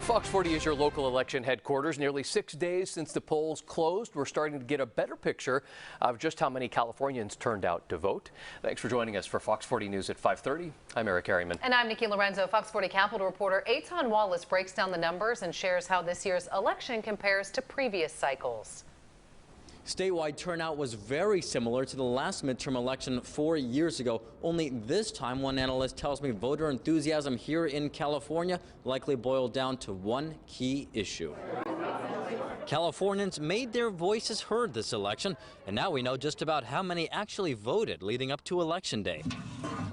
Fox 40 is your local election headquarters. Nearly 6 days since the polls closed, we're starting to get a better picture of just how many Californians turned out to vote. Thanks for joining us for Fox 40 News at 5:30. I'm Eric Harriman. And I'm Nikki Lorenzo. Fox 40 Capitol reporter Eitan Wallace breaks down the numbers and shares how this year's election compares to previous cycles. Statewide turnout was very similar to the last midterm election 4 years ago. Only this time, one analyst tells me voter enthusiasm here in California likely boiled down to one key issue. Californians made their voices heard this election, and now we know just about how many actually voted leading up to Election Day.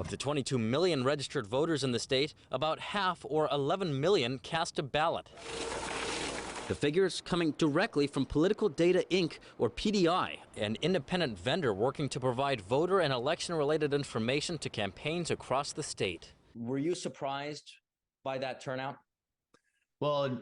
Of the 22 million registered voters in the state, about half, or 11 million, cast a ballot. The figures coming directly from Political Data Inc., or PDI, an independent vendor working to provide voter and election-related information to campaigns across the state. Were you surprised by that turnout? Well,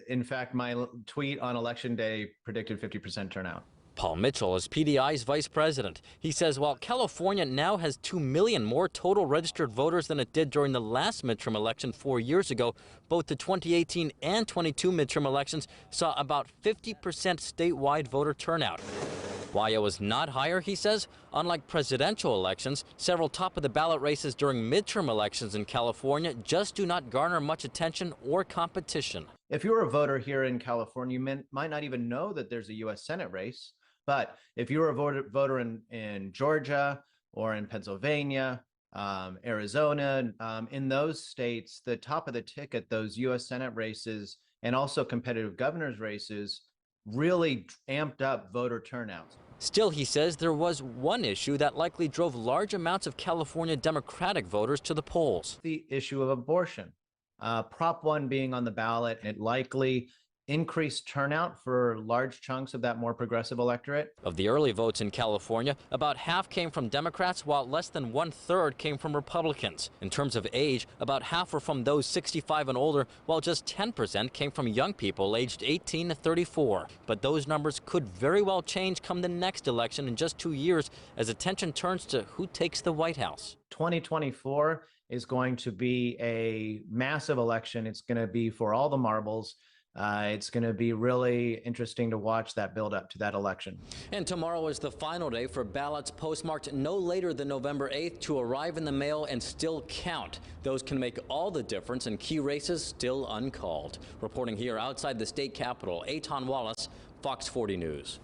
in fact, my tweet on Election Day predicted 50% turnout. Paul Mitchell is PDI's vice president. He says while California now has 2 million more total registered voters than it did during the last midterm election 4 years ago, both the 2018 and 22 midterm elections saw about 50% statewide voter turnout. Why it was not higher, he says, unlike presidential elections, several top-of-the-ballot races during midterm elections in California just do not garner much attention or competition. If you're a voter here in California, you might not even know that there's a U.S. Senate race. But if you're a voter in Georgia or in Pennsylvania, Arizona, in those states, the top of the ticket, those U.S. Senate races and also competitive governor's races really amped up voter turnout. Still, he says there was one issue that likely drove large amounts of California Democratic voters to the polls. The issue of abortion. Prop 1 being on the ballot, it likely increased turnout for large chunks of that more progressive electorate. Of the early votes in California, about half came from Democrats, while less than 1/3 came from Republicans. In terms of age, about half were from those 65 and older, while just 10% came from young people aged 18 to 34. But those numbers could very well change come the next election in just 2 years as attention turns to who takes the White House. 2024 is going to be a massive election. It's going to be for all the marbles. It's going to be really interesting to watch that build up to that election. And tomorrow is the final day for ballots postmarked no later than November 8th to arrive in the mail and still count. Those can make all the difference in key races still uncalled. Reporting here outside the state capitol, Eitan Wallace, Fox 40 News.